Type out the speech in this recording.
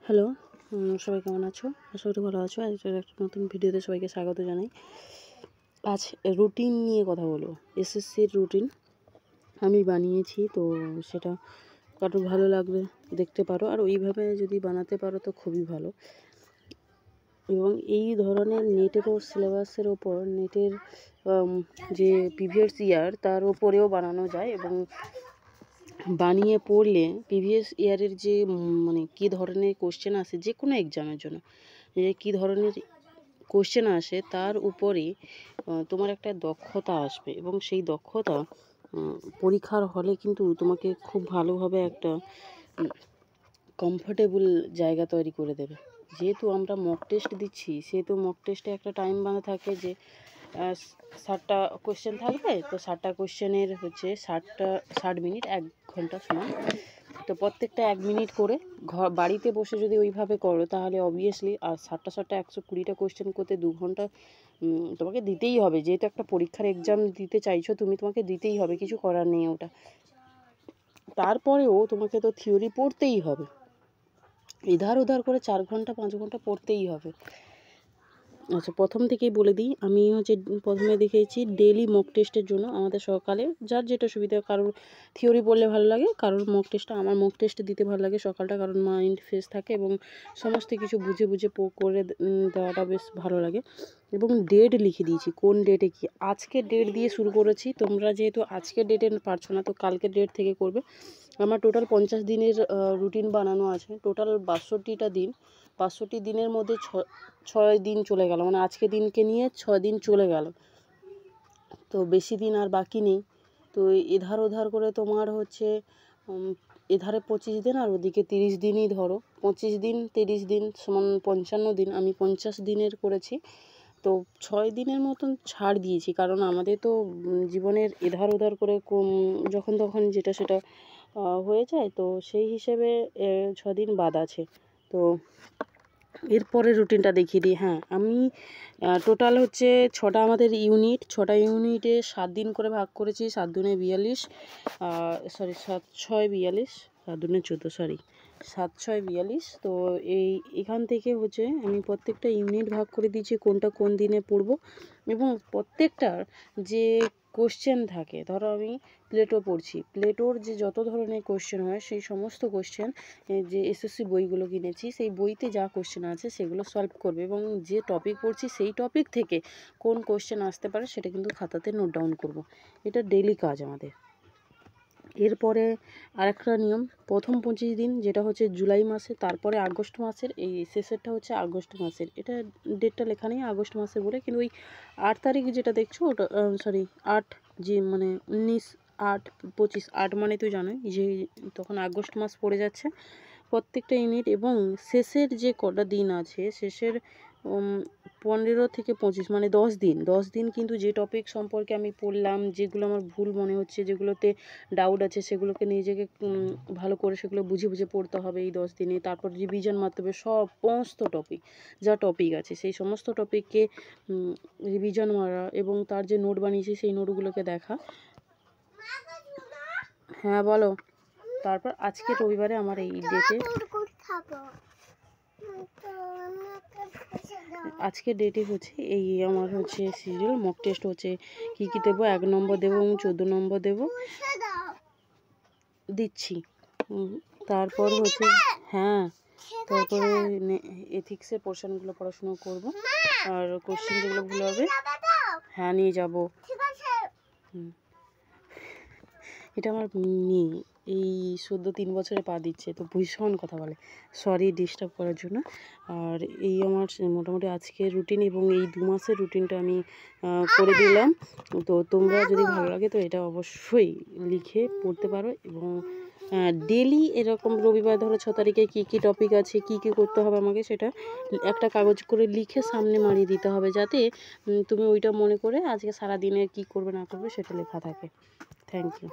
Hello, সবাই কেমন আছো? আশা করি ভালো আছো। আজকের একটা নতুন ভিডিওতে সবাইকে স্বাগত জানাই। আজ রুটিন নিয়ে কথা বলবো। এসএসসির রুটিন আমি বানিয়েছি, তো সেটা কারোর ভালো লাগলে দেখতে পারো, আর ওইভাবে যদি বানাতে পারো তো খুবই ভালো। এবং এই ধরনের নেটেরও সিলেবাসের ওপর নেটের যে প্রিভিয়াস ইয়ার তার ওপরেও বানানো যায়, এবং বানিয়ে পড়লে প্রিভিয়াস ইয়ারের যে মানে কী ধরনের কোশ্চেন আসে যে কোনো এক্সামের জন্য, যে কী ধরনের কোশ্চেন আসে তার উপরে তোমার একটা দক্ষতা আসবে, এবং সেই দক্ষতা পরীক্ষার হলে কিন্তু তোমাকে খুব ভালোভাবে একটা কমফোর্টেবল জায়গা তৈরি করে দেবে। যেহেতু আমরা মক টেস্ট দিচ্ছি, সেহেতু মক টেস্টে একটা টাইম বাঁধা থাকে যে 60টা কোশ্চেন থাকবে, তো 60টা কোশ্চেনের হচ্ছে 60 মিনিট, 1 ঘন্টা সমান। তো প্রত্যেকটা 1 মিনিট করে বাড়িতে বসে যদি ওইভাবে করো তাহলে অবভিয়াসলি, আর 60টা 120টা কোশ্চেন করতে 2 ঘন্টা তোমাকে দিতেই হবে। যেহেতু একটা পরীক্ষার এক্সাম দিতে চাইছো তুমি, তোমাকে দিতেই হবে, কিছু করার নেই ওটা। তারপরেও তোমাকে তো থিওরি পড়তেই হবে, এধার ওধার করে 4 ঘন্টা 5 ঘন্টা পড়তেই হবে। আচ্ছা, প্রথম থেকেই বলে দিই, আমি প্রথমে দেখেছি ডেইলি মক টেস্টের জন্য আমাদের সকালে যার যেটা সুবিধা, কারোর থিওরি পড়লে ভালো লাগে, কারোর মক টেস্টটা, আমার মক টেস্ট দিতে ভালো লাগে সকালটা, কারণ মাইন্ড ফ্রেশ থাকে এবং সমস্ত কিছু বুঝে বুঝে করে দেওয়াটা বেশ ভালো লাগে। এবং ডেট লিখে দিয়েছি, কোন ডেটে কি। আজকে ডেট দিয়ে শুরু করেছি, তোমরা যেহেতু আজকের ডেটে পারছো না তো কালকের ডেট থেকে করবে। আমার টোটাল 50 দিনের রুটিন বানানো আছে, টোটাল 62টা দিন। 62টি দিনের মধ্যে 6 দিন চলে গেল, মানে আজকে দিনকে নিয়ে 6 দিন চলে গেল, তো বেশি দিন আর বাকি নেই। তো এধার ওধার করে তোমার হচ্ছে এধারে 25 দিন আর ওদিকে 30 দিনই ধরো, 25 দিন 30 দিন সমান 55 দিন। আমি 50 দিনের করেছি, তো 6 দিনের মতন ছাড় দিয়েছি, কারণ আমাদের তো জীবনের এধার ওধার করে যখন তখন যেটা সেটা হয়ে যায়, তো সেই হিসেবে 6 দিন বাদ আছে। তো এরপরে রুটিনটা দেখিয়ে দিই। হ্যাঁ, আমি টোটাল হচ্ছে 6টা আমাদের ইউনিট, 6টা ইউনিটে 7 দিন করে ভাগ করেছি। 7 দুনে 42, 7 6 42, 7 দুনে 14, 7 6 42। তো এখান থেকে হচ্ছে আমি প্রত্যেকটা ইউনিট ভাগ করে দিয়েছি কোনটা কোন দিনে পড়বো, এবং প্রত্যেকটার যে কোশ্চেন থাকে, ধরো আমি প্লেটো পড়ছি, প্লেটোর যে যত ধরনের কোশ্চেন হয় সেই সমস্ত কোশ্চেন, যে এসএসসি বইগুলো কিনেছি সেই বইতে যা কোশ্চেন আছে সেগুলো সলভ করবে, এবং যে টপিক পড়ছি সেই টপিক থেকে কোন কোশ্চেন আসতে পারে সেটা কিন্তু খাতাতে নোট ডাউন করব। এটা ডেইলি কাজ আমাদের। এরপরে আরেকটা নিয়ম, প্রথম 25 দিন যেটা হচ্ছে জুলাই মাসে, তারপরে আগস্ট মাসের, এই শেষেরটা হচ্ছে আগস্ট মাসের। এটা ডেটটা লেখা নেই আগস্ট মাসের বলে, কিন্তু ওই 8 তারিখ যেটা দেখছো ওটা 8 যে মানে 19 8 25 8 মানে তুই জানোই যে তখন আগস্ট মাস পড়ে যাচ্ছে প্রত্যেকটা ইউনিট। এবং শেষের যে কটা দিন আছে, শেষের 15 থেকে 25 মানে 10 দিন কিন্তু যে টপিক সম্পর্কে আমি পড়লাম, যেগুলো আমার ভুল মনে হচ্ছে, যেগুলোতে ডাউট আছে, সেগুলোকে নিজেকে ভালো করে সেগুলো বুঝে বুঝে পড়তে হবে এই 10 দিনে। তারপর রিভিশন মারতে হবে সমস্ত টপিক, যা টপিক আছে সেই সমস্ত টপিককে রিভিশন মারা, এবং তার যে নোট বানিয়েছি সেই নোটগুলোকে দেখা। হ্যাঁ বলো। তারপর আজকে রবিবারে আমার এই ডেটে, আজকের ডেটে হচ্ছে এই আমার হচ্ছে সিরিয়াল মক টেস্ট হচ্ছে কী কী দেবো, 1 নম্বর দেবো এবং 14 নম্বর দেবো, দিচ্ছি। তারপর হচ্ছে হ্যাঁ, তারপরে এথিক্সের পোর্শনগুলো পড়াশুনো করব, আর কোশ্চেন যেগুলো ভুল হবে হ্যাঁ নিয়ে যাব। এটা আমার মেয়ে, এই 3 বছরে পা দিচ্ছে, তো ভীষণ কথা বলে, সরি ডিস্টার্ব করার জন্য। আর এই আমার মোটামুটি আজকের রুটিন, এবং এই 2 মাসের রুটিনটা আমি করে দিলাম। তো তোমরা যদি ভালো লাগে তো এটা অবশ্যই লিখে পড়তে পারো, এবং ডেলি এরকম রবিবার ধরো 6 তারিখে কী কী টপিক আছে, কী কী করতে হবে আমাকে, সেটা একটা কাগজ করে লিখে সামনে মারিয়ে দিতে হবে, যাতে তুমি ওইটা মনে করে আজকে সারাদিনে কী করবে না করবে সেটা লেখা থাকে। Thank you.